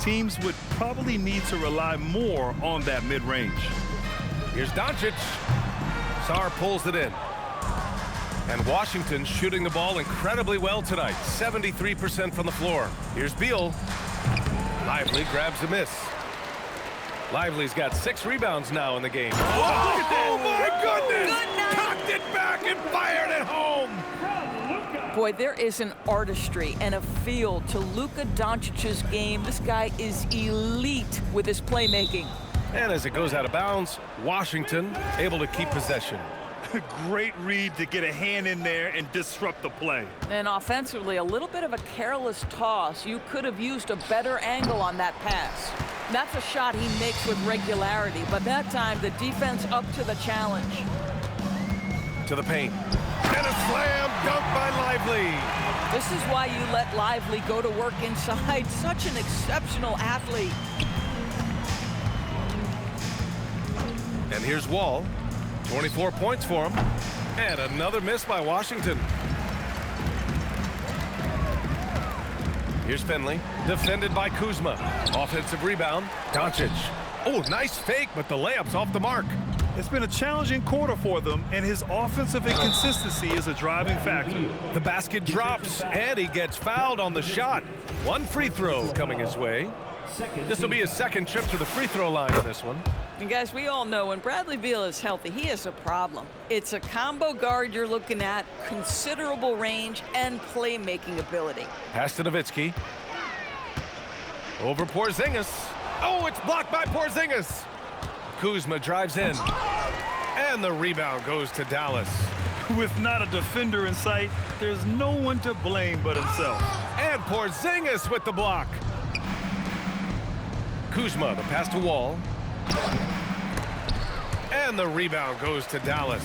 teams would probably need to rely more on that mid-range. Here's Doncic. Sarr pulls it in. And Washington shooting the ball incredibly well tonight. 73% from the floor. Here's Beal. Lively grabs a miss. Lively's got 6 rebounds now in the game. Oh my goodness! Cocked it back and fired it home! Boy, there is an artistry and a feel to Luka Doncic's game. This guy is elite with his playmaking. And as it goes out of bounds, Washington able to keep possession. Great read to get a hand in there and disrupt the play. And offensively, a little bit of a careless toss. You could have used a better angle on that pass. That's a shot he makes with regularity, but that time the defense up to the challenge. To the paint. And a slam dunk by Lively. This is why you let Lively go to work inside. Such an exceptional athlete. And here's Wall. 24 points for him. And another miss by Washington. Here's Finley, defended by Kuzma. Offensive rebound, Doncic. Oh, nice fake, but the layup's off the mark. It's been a challenging quarter for them, and his offensive inconsistency is a driving factor. The basket drops, and he gets fouled on the shot. One free throw coming his way. This will be his second trip to the free throw line on this one. And guys, we all know when Bradley Beal is healthy, he is a problem. It's a combo guard you're looking at, considerable range and playmaking ability. Pass to Nowitzki. Over Porzingis. Oh, it's blocked by Porzingis. Kuzma drives in. And the rebound goes to Dallas. With not a defender in sight, there's no one to blame but himself. And Porzingis with the block. Kuzma, the pass to Wall. And the rebound goes to Dallas.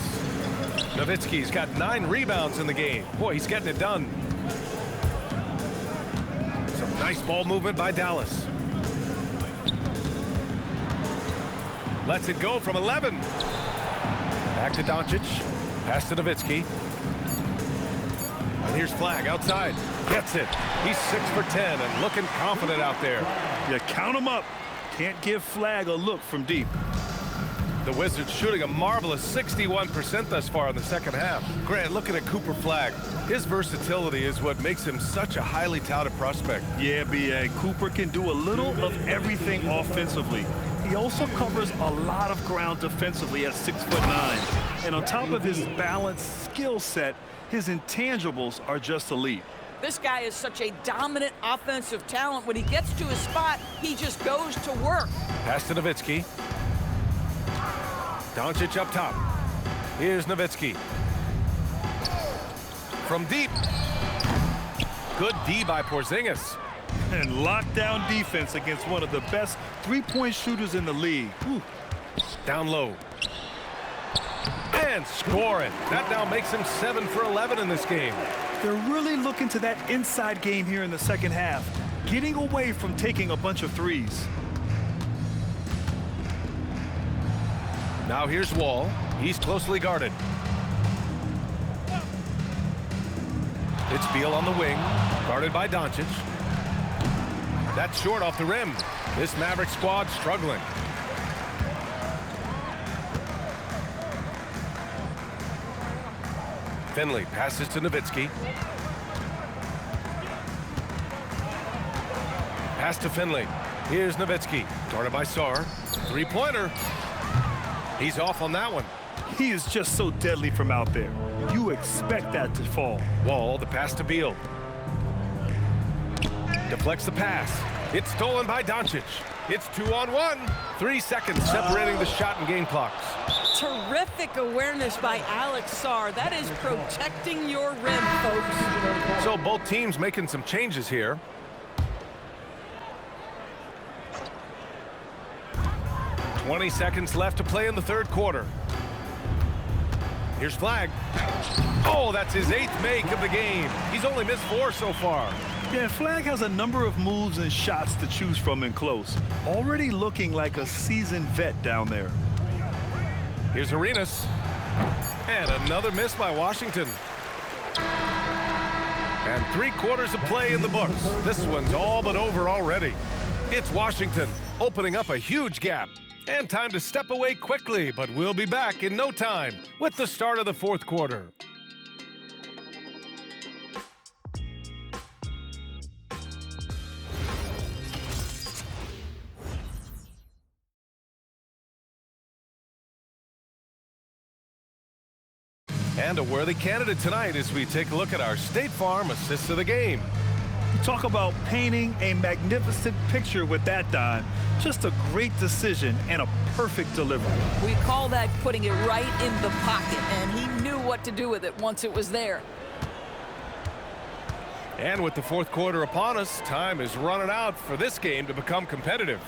Nowitzki's got 9 rebounds in the game. Boy, he's getting it done. Some nice ball movement by Dallas. Lets it go from 11. Back to Doncic. Pass to Nowitzki. And here's Flag outside. Gets it. He's 6 for 10 and looking confident out there. You count him up. Can't give Flag a look from deep. The Wizards shooting a marvelous 61% thus far in the second half. Grant, looking at Cooper Flag, his versatility is what makes him such a highly touted prospect. Yeah, B.A. Cooper can do a little of everything offensively. He also covers a lot of ground defensively at 6'9". And on top of his balanced skill set, his intangibles are just elite. This guy is such a dominant offensive talent. When he gets to his spot, he just goes to work. Pass to Nowitzki. Doncic up top. Here's Nowitzki. From deep. Good D by Porzingis. And lockdown defense against one of the best three-point shooters in the league. Whew. Down low. And scoring. That now makes him 7 for 11 in this game. They're really looking to that inside game here in the second half, getting away from taking a bunch of threes. Now here's Wall. He's closely guarded. It's Beal on the wing, guarded by Doncic. That's short off the rim. This Maverick squad struggling. Finley passes to Nowitzki. Pass to Finley. Here's Nowitzki. Guarded by Sarr. Three-pointer. He's off on that one. He is just so deadly from out there. You expect that to fall. Wall, the pass to Beal. Deflects the pass. It's stolen by Doncic. It's 2-on-1. 3 seconds separating the shot and game clocks. Terrific awareness by Alex Sarr. That is protecting your rim, folks. So both teams making some changes here. "20 seconds left to play in the third quarter. Here's Flag. Oh, that's his 8th make of the game. He's only missed 4 so far. Yeah, Flag has a number of moves and shots to choose from in close. Already looking like a seasoned vet down there. Here's Arenas. And another miss by Washington. And 3 quarters of play in the books. This one's all but over already. It's Washington opening up a huge gap. And time to step away quickly, but we'll be back in no time with the start of the fourth quarter. And a worthy candidate tonight as we take a look at our State Farm assists of the game. Talk about painting a magnificent picture with that dime. Just a great decision and a perfect delivery. We call that putting it right in the pocket, and he knew what to do with it once it was there. And with the fourth quarter upon us, time is running out for this game to become competitive.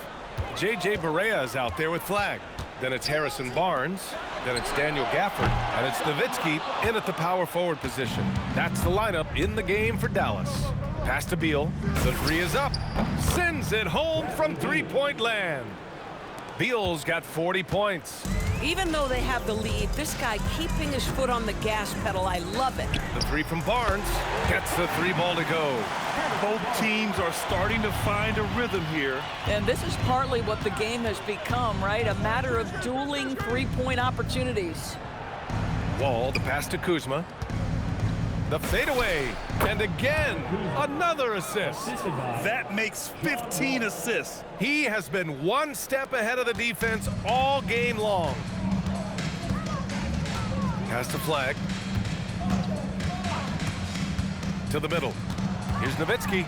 J.J. Barea is out there with Flag. Then it's Harrison Barnes. Then it's Daniel Gafford. And it's Nowitzki in at the power forward position. That's the lineup in the game for Dallas. Pass to Beal. The three is up. Sends it home from three-point land. Beal's got 40 points. Even though they have the lead, this guy keeping his foot on the gas pedal, I love it. The three from Barnes gets the three ball to go. Both teams are starting to find a rhythm here. And this is partly what the game has become, right? A matter of dueling three-point opportunities. Wall, the pass to Kuzma. The fadeaway, and again, another assist. That makes 15 assists. He has been one step ahead of the defense all game long. Pass to Flag. To the middle. Here's Nowitzki.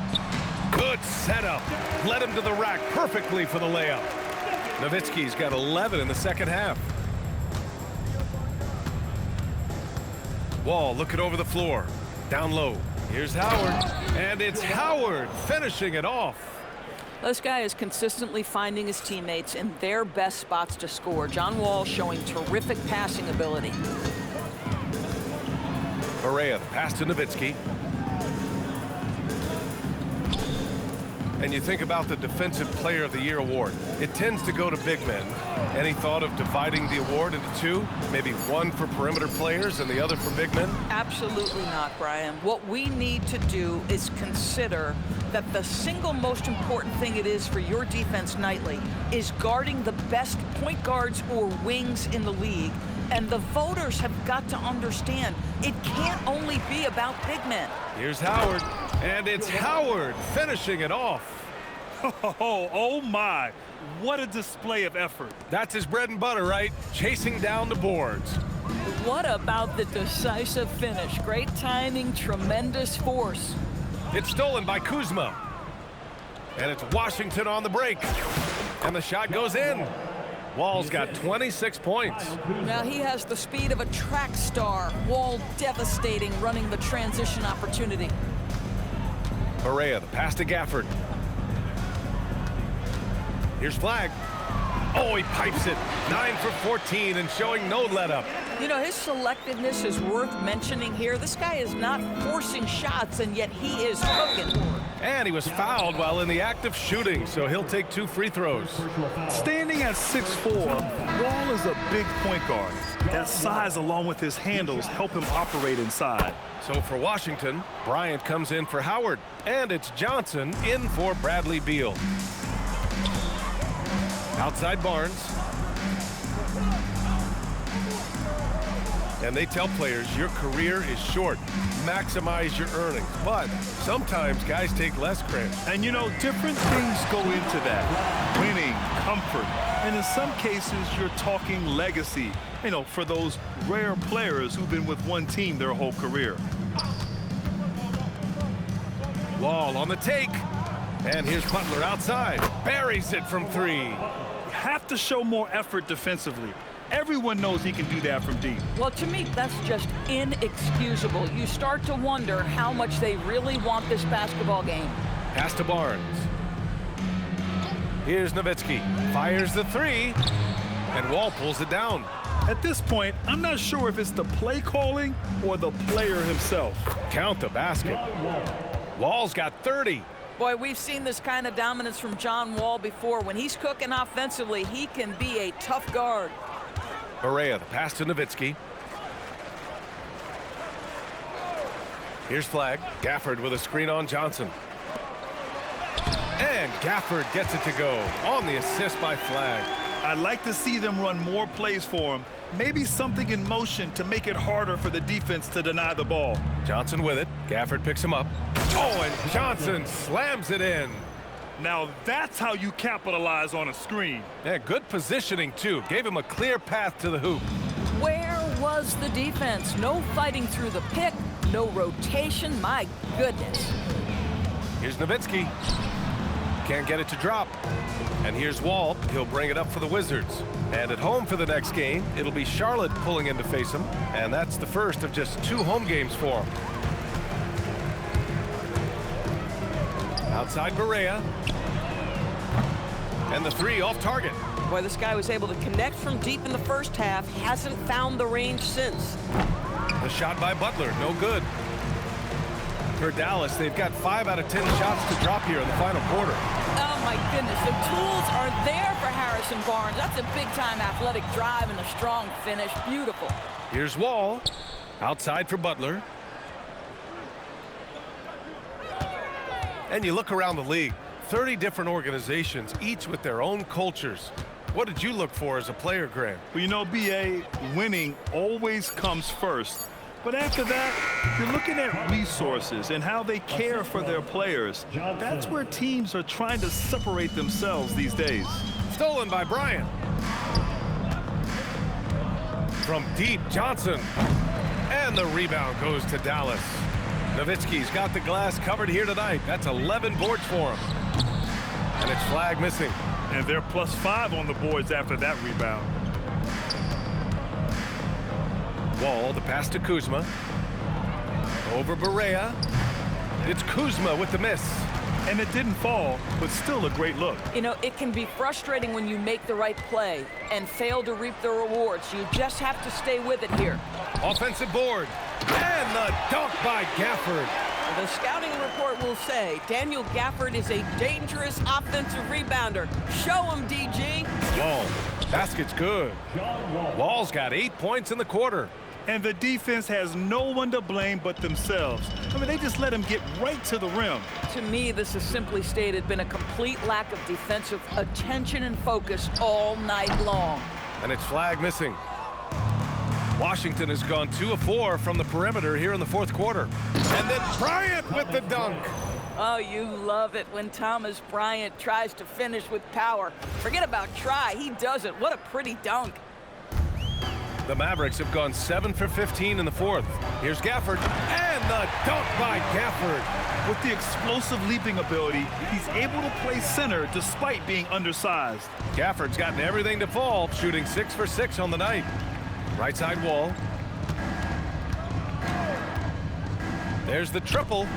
Good setup. Led him to the rack perfectly for the layup. Nowitzki's got 11 in the second half. Wall looking over the floor. Down low. Here's Howard. And it's Howard finishing it off. This guy is consistently finding his teammates in their best spots to score. John Wall showing terrific passing ability. Barea, the pass to Nowitzki. And you think about the Defensive Player of the Year award. It tends to go to big men. Any thought of dividing the award into two? Maybe one for perimeter players and the other for big men? Absolutely not, Brian. What we need to do is consider that the single most important thing it is for your defense nightly is guarding the best point guards or wings in the league. And the voters have got to understand it can't only be about big men. Here's Howard, and it's Howard finishing it off. Oh my, what a display of effort. That's his bread and butter, right? Chasing down the boards. What about the decisive finish? Great timing, tremendous force. It's stolen by Kuzma. And it's Washington on the break. And the shot goes in. Wall's got 26 points. Now he has the speed of a track star. Wall devastating, running the transition opportunity. Barea, the pass to Gafford. Here's Flag. Oh, he pipes it. 9 for 14 and showing no let-up. You know, his selectiveness is worth mentioning here. This guy is not forcing shots, and yet he is cooking. And he was fouled while in the act of shooting, so he'll take 2 free throws. Standing at 6'4", Wall is a big point guard. That size, along with his handles, help him operate inside. So for Washington, Bryant comes in for Howard, and it's Johnson in for Bradley Beal. Outside Barnes. And they tell players your career is short. Maximize your earnings. But sometimes guys take less credit. And you know, different things go into that. Winning, comfort, and in some cases, you're talking legacy. You know, for those rare players who've been with one team their whole career. Wall on the take. And here's Butler outside. Buries it from three. Have to show more effort defensively. Everyone knows he can do that from deep. Well, to me, that's just inexcusable. You start to wonder how much they really want this basketball game. Pass to Barnes. Here's Nowitzki. Fires the three. And Wall pulls it down. At this point, I'm not sure if it's the play calling or the player himself. Count the basket. Wall's got 30. Boy, we've seen this kind of dominance from John Wall before. When he's cooking offensively, he can be a tough guard. Barea, the pass to Nowitzki. Here's Flag. Gafford with a screen on Johnson. And Gafford gets it to go on the assist by Flag. I'd like to see them run more plays for him. Maybe something in motion to make it harder for the defense to deny the ball. Johnson with it. Gafford picks him up. Oh, and Johnson slams it in. Now that's how you capitalize on a screen. Yeah, good positioning, too. Gave him a clear path to the hoop. Where was the defense? No fighting through the pick, no rotation. My goodness. Here's Nowitzki. Can't get it to drop. And here's Wall. He'll bring it up for the Wizards. And at home for the next game, it'll be Charlotte pulling in to face him. And that's the first of just 2 home games for him. Outside Barea. And the three off target. Boy, this guy was able to connect from deep in the first half. Hasn't found the range since. The shot by Butler, no good. For Dallas, they've got 5 out of 10 shots to drop here in the final quarter. Oh, my goodness. The tools are there for Harrison Barnes. That's a big-time athletic drive and a strong finish. Beautiful. Here's Wall. Outside for Butler. And you look around the league, 30 different organizations, each with their own cultures. What did you look for as a player, Graham? Well, you know, BA, winning always comes first. But after that, you're looking at resources and how they care for their players. That's where teams are trying to separate themselves these days. Stolen by Bryant. From deep, Johnson. And the rebound goes to Dallas. Nowitzki's got the glass covered here tonight. That's 11 boards for him. And it's Flag missing. And they're +5 on the boards after that rebound. Wall, the pass to Kuzma. Over Barea. It's Kuzma with the miss. And it didn't fall, but still a great look. You know, it can be frustrating when you make the right play and fail to reap the rewards. You just have to stay with it here. Offensive board. And the dunk by Gafford. The scouting report will say Daniel Gafford is a dangerous offensive rebounder. Show him, DG. Wall. Basket's good. Wall's got 8 points in the quarter. And the defense has no one to blame but themselves. I mean, they just let him get right to the rim. To me, this has simply stated been a complete lack of defensive attention and focus all night long. And it's Flag missing. Washington has gone 2 of 4 from the perimeter here in the fourth quarter. And then Bryant with the dunk. Oh, you love it when Thomas Bryant tries to finish with power. Forget about try, he does it. What a pretty dunk. The Mavericks have gone 7 for 15 in the fourth. Here's Gafford. And the dunk by Gafford. With the explosive leaping ability, he's able to play center despite being undersized. Gafford's gotten everything to fall, shooting 6 for 6 on the night. Right side Wall. There's the triple.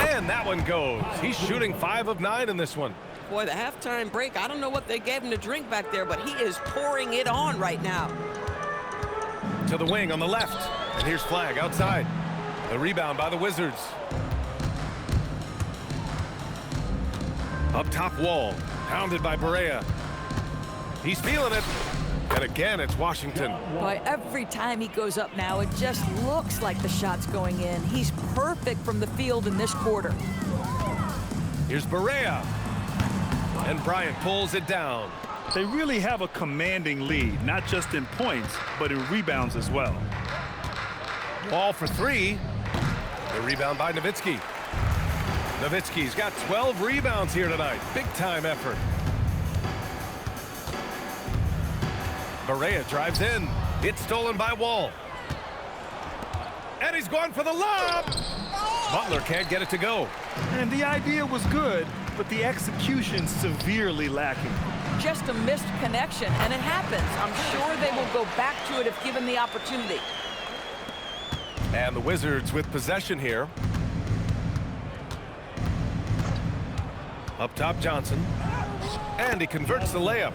And that one goes. He's shooting 5 of 9 in this one. Boy, the halftime break, I don't know what they gave him to drink back there, but he is pouring it on right now. To the wing on the left. And here's Flag outside. The rebound by the Wizards. Up top Wall. Pounded by Barea. He's feeling it. And again, it's Washington. Boy, every time he goes up now, it just looks like the shot's going in. He's perfect from the field in this quarter. Here's Barea. And Bryant pulls it down. They really have a commanding lead, not just in points, but in rebounds as well. Ball for three. The rebound by Nowitzki. Nowitzki's got 12 rebounds here tonight. Big-time effort. Barea drives in. It's stolen by Wall. And he's going for the lob. Butler can't get it to go. And the idea was good, but the execution severely lacking. Just a missed connection, and it happens. I'm sure they will go back to it if given the opportunity. And the Wizards with possession here. Up top, Johnson. And he converts the layup.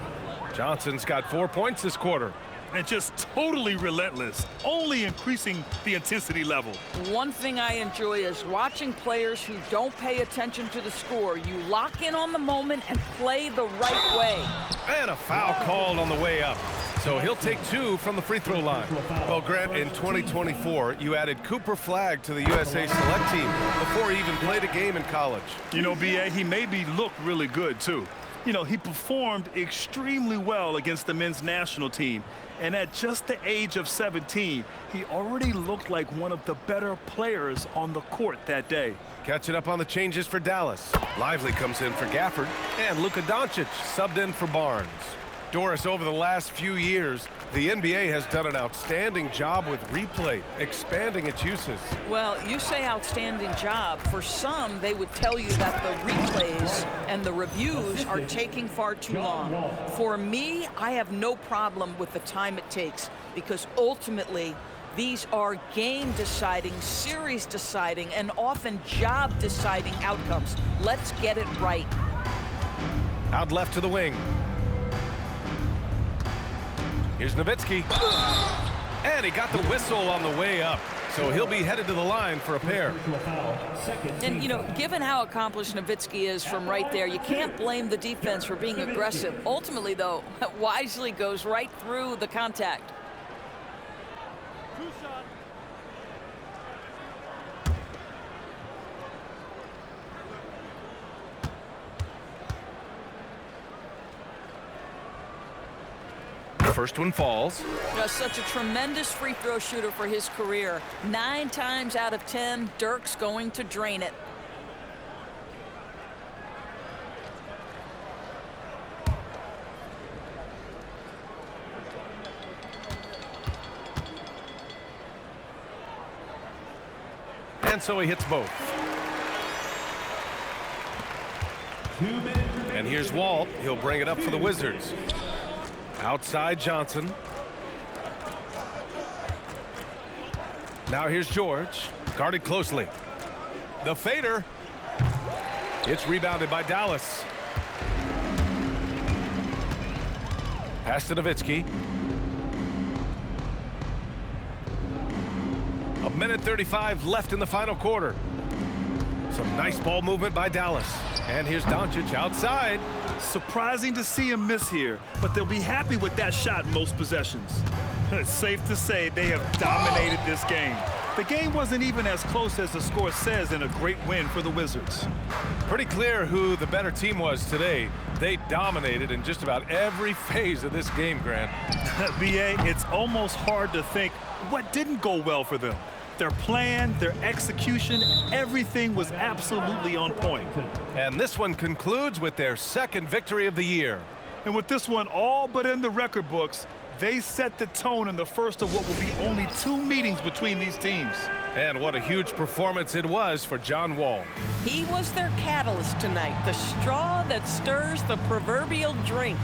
Johnson's got 4 points this quarter. And just totally relentless, only increasing the intensity level. One thing I enjoy is watching players who don't pay attention to the score. You lock in on the moment and play the right way. And a foul called on the way up. So he'll take 2 from the free throw line. Well, Grant, in 2024, you added Cooper Flagg to the USA Select team before he even played a game in college. You know, B.A., he made me look really good, too. You know, he performed extremely well against the men's national team. And at just the age of 17, he already looked like one of the better players on the court that day. Catching up on the changes for Dallas. Lively comes in for Gafford, and Luka Doncic subbed in for Barnes. Doris, over the last few years, the NBA has done an outstanding job with replay, expanding its uses. Well, you say outstanding job. For some, they would tell you that the replays and the reviews are taking far too long. For me, I have no problem with the time it takes, because ultimately, these are game-deciding, series-deciding, and often job-deciding outcomes. Let's get it right. Out left to the wing. Here's Nowitzki. And he got the whistle on the way up. So he'll be headed to the line for a pair. And, you know, given how accomplished Nowitzki is from right there, you can't blame the defense for being aggressive. Ultimately, though, wisely goes right through the contact. First one falls. Just such a tremendous free throw shooter for his career. 9 times out of 10, Dirk's going to drain it. And so he hits both. And here's Wall. He'll bring it up for the Wizards. Outside Johnson. Now here's George, guarded closely. The fader. It's rebounded by Dallas. Pass to Nowitzki. 1:35 left in the final quarter. Some nice ball movement by Dallas. And here's Doncic outside. Surprising to see him miss here, but they'll be happy with that shot most possessions. It's safe to say they have dominated this game. The game wasn't even as close as the score says in a great win for the Wizards. Pretty clear who the better team was today. They dominated in just about every phase of this game, Grant. B.A., it's almost hard to think what didn't go well for them. Their plan, their execution, everything was absolutely on point. And this one concludes with their second victory of the year. And with this one all but in the record books, they set the tone in the first of what will be only 2 meetings between these teams. And what a huge performance it was for John Wall. He was their catalyst tonight, the straw that stirs the proverbial drink.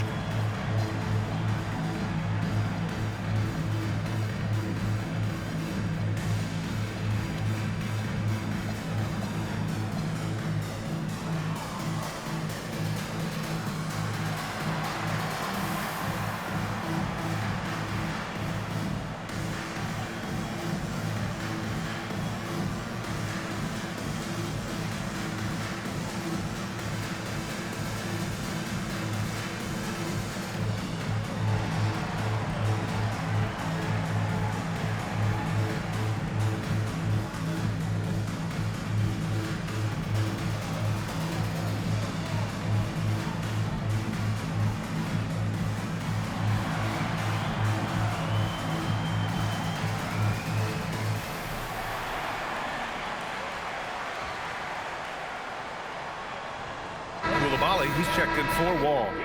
He's checked in for Wall.